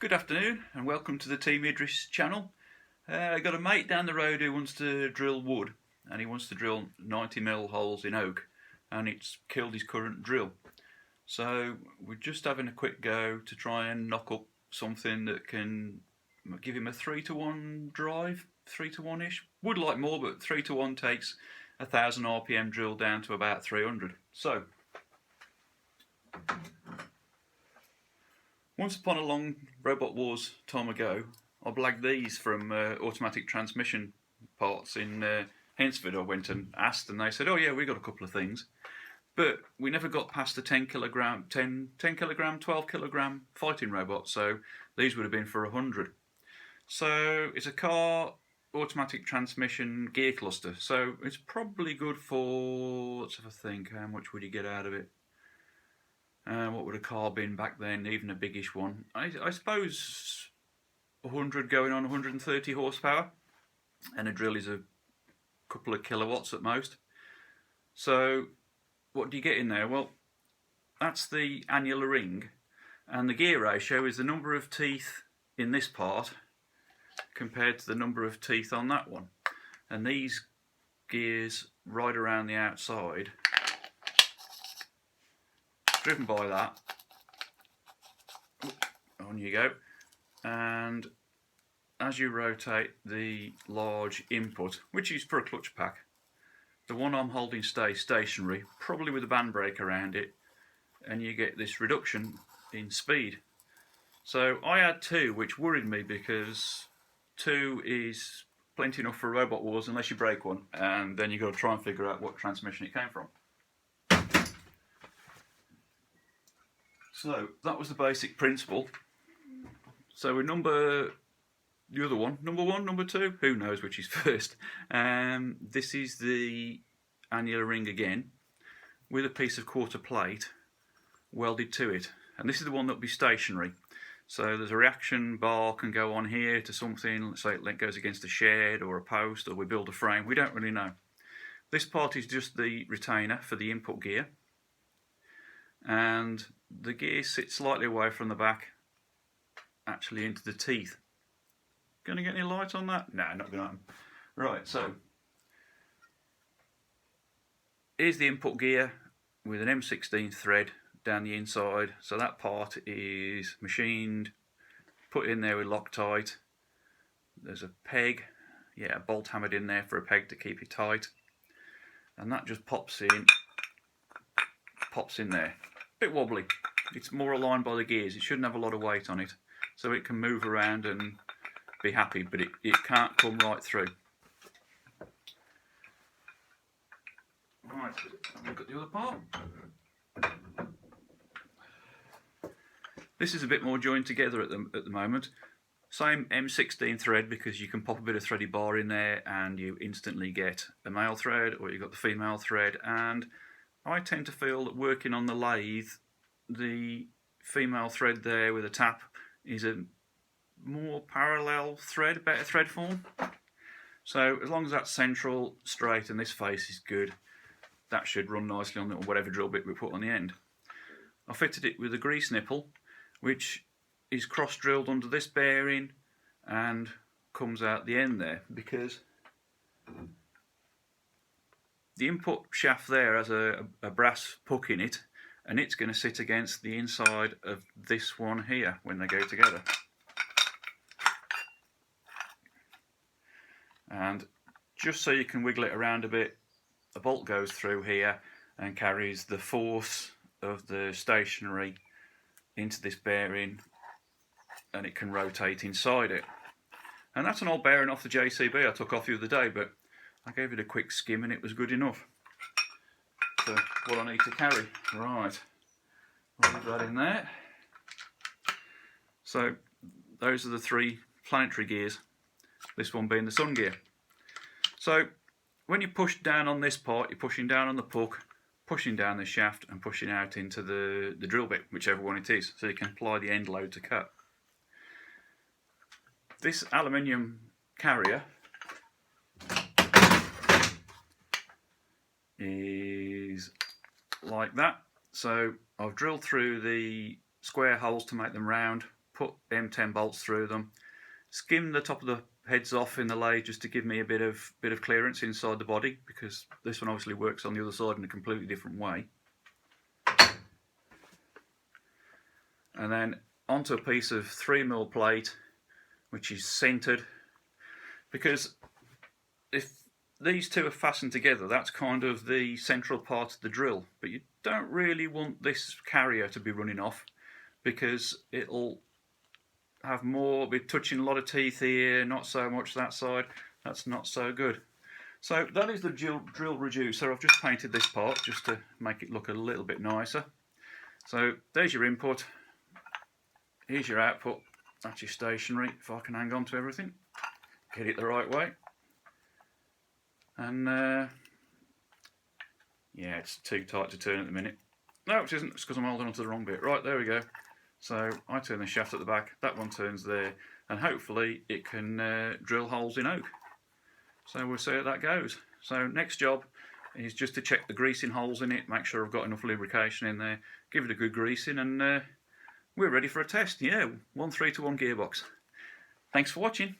Good afternoon and welcome to the Team Idris channel. I got a mate down the road who wants to drill wood, and he wants to drill 90mm holes in oak, and it's killed his current drill. So we're just having a quick go to try and knock up something that can give him a 3-to-1 drive, 3-to-1-ish. Would like more, but 3-to-1 takes 1000 RPM drill down to about 300. So once upon a long Robot Wars time ago, I blagged these from automatic transmission parts in Hensford. I went and asked, and they said, "Oh yeah, we got a couple of things," but we never got past the 10 kilogram, 12 kilogram fighting robot. So these would have been for 100. So it's a car automatic transmission gear cluster. So it's probably good for, let's have a think. How much would you get out of it? What would a car been back then, even a biggish one? I suppose 100 going on 130 horsepower, and a drill is a couple of kilowatts at most. So what do you get in there? Well, that's the annular ring, and the gear ratio is the number of teeth in this part compared to the number of teeth on that one. And these gears right around the outside, driven by that. On you go. And as you rotate the large input, which is for a clutch pack, the one I'm holding stays stationary, probably with a band brake around it, and you get this reduction in speed. So I had 2, which worried me because 2 is plenty enough for Robot Wars unless you break one, and then you've got to try and figure out what transmission it came from. So that was the basic principle. So we're number 1, number 2, who knows which is first. This is the annular ring again, with a piece of quarter plate welded to it. And this is the one that will be stationary. So there's a reaction bar can go on here to something, let's say it goes against a shed or a post, or we build a frame, we don't really know. This part is just the retainer for the input gear. And the gear sits slightly away from the back, actually into the teeth. Going to get any light on that? No, not going to happen. Right, so here's the input gear with an M16 thread down the inside. So that part is machined, put in there with Loctite. There's a peg, a bolt hammered in there for a peg to keep it tight. And that just pops in there. Bit wobbly. It's more aligned by the gears. It shouldn't have a lot of weight on it, so it can move around and be happy, but it can't come right through. Right, look at the other part. This is a bit more joined together at the moment. Same M16 thread, because you can pop a bit of thready bar in there and you instantly get a male thread, or you've got the female thread. And I tend to feel that working on the lathe, the female thread there with a tap is a more parallel thread, better thread form. So as long as that's central, straight, and this face is good, that should run nicely on whatever drill bit we put on the end. I fitted it with a grease nipple, which is cross drilled under this bearing and comes out the end there, because the input shaft there has a brass puck in it, and it's going to sit against the inside of this one here when they go together. And just so you can wiggle it around a bit, a bolt goes through here and carries the force of the stationary into this bearing, and it can rotate inside it. And that's an old bearing off the JCB I took off the other day, but I gave it a quick skim and it was good enough for what I need to carry. Right, I'll leave that in there. So those are the 3 planetary gears, this one being the sun gear. So when you push down on this part, you're pushing down on the puck, pushing down the shaft and pushing out into the drill bit, whichever one it is, so you can apply the end load to cut. This aluminium carrier is like that. So I've drilled through the square holes to make them round put M10 bolts through them, skim the top of the heads off in the lathe just to give me a bit of clearance inside the body, because this one obviously works on the other side in a completely different way. And then onto a piece of 3mm plate which is centered, because if these two are fastened together, that's kind of the central part of the drill, but you don't really want this carrier to be running off, because it'll have more, be touching a lot of teeth here, not so much that side. That's not so good. So that is the drill reducer. I've just painted this part just to make it look a little bit nicer. So there's your input, here's your output. That's your stationary, if I can hang on to everything, get it the right way. And yeah, it's too tight to turn at the minute. No, it isn't, it's because I'm holding onto the wrong bit. Right, there we go. So I turn the shaft at the back, that one turns there, and hopefully it can drill holes in oak. So we'll see how that goes. So next job is just to check the greasing holes in it, make sure I've got enough lubrication in there, give it a good greasing, and we're ready for a test. Yeah, 1 3-to-1 gearbox. Thanks for watching.